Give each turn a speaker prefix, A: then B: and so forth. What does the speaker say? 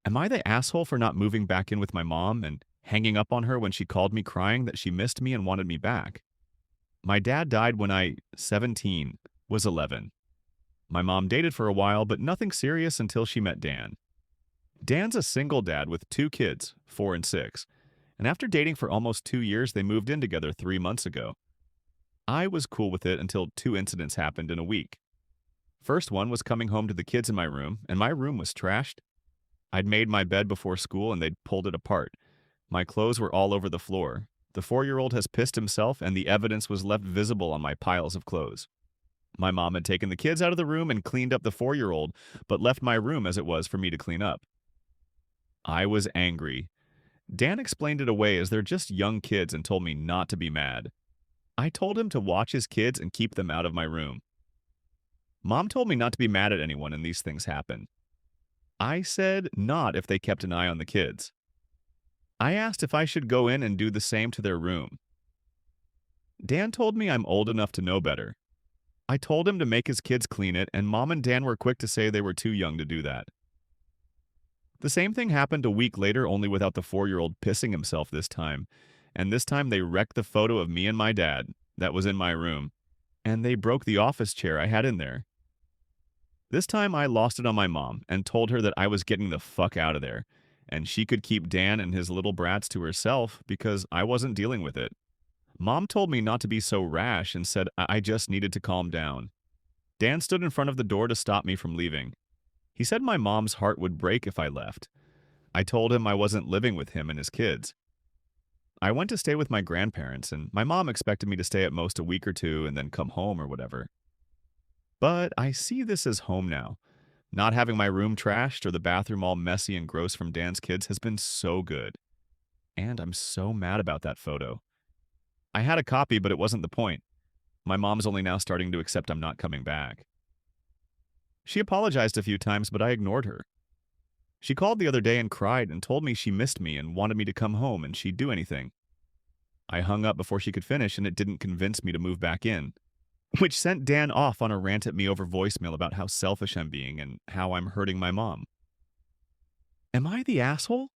A: Am I the asshole for not moving back in with my mom and hanging up on her when she called me crying that she missed me and wanted me back? My dad died when 17, was 11. My mom dated for a while, but nothing serious until she met Dan. Dan's a single dad with two kids, 4 and 6, and after dating for almost 2 years, they moved in together 3 months ago. I was cool with it until two incidents happened in a week. First one was coming home to the kids in my room, and my room was trashed. I'd made my bed before school and they'd pulled it apart. My clothes were all over the floor. The 4-year-old has pissed himself, and the evidence was left visible on my piles of clothes. My mom had taken the kids out of the room and cleaned up the 4-year-old, but left my room as it was for me to clean up. I was angry. Dan explained it away as they're just young kids and told me not to be mad. I told him to watch his kids and keep them out of my room. Mom told me not to be mad at anyone and these things happen. I said not if they kept an eye on the kids. I asked if I should go in and do the same to their room. Dan told me I'm old enough to know better. I told him to make his kids clean it, and Mom and Dan were quick to say they were too young to do that. The same thing happened a week later, only without the 4-year-old pissing himself this time. And this time they wrecked the photo of me and my dad that was in my room, and they broke the office chair I had in there. This time I lost it on my mom and told her that I was getting the fuck out of there, and she could keep Dan and his little brats to herself because I wasn't dealing with it. Mom told me not to be so rash and said I just needed to calm down. Dan stood in front of the door to stop me from leaving. He said my mom's heart would break if I left. I told him I wasn't living with him and his kids. I went to stay with my grandparents, and my mom expected me to stay at most a week or two and then come home or whatever. But I see this as home now. Not having my room trashed or the bathroom all messy and gross from Dan's kids has been so good. And I'm so mad about that photo. I had a copy, but it wasn't the point. My mom's only now starting to accept I'm not coming back. She apologized a few times, but I ignored her. She called the other day and cried and told me she missed me and wanted me to come home and she'd do anything. I hung up before she could finish, and it didn't convince me to move back in, which sent Dan off on a rant at me over voicemail about how selfish I'm being and how I'm hurting my mom. Am I the asshole?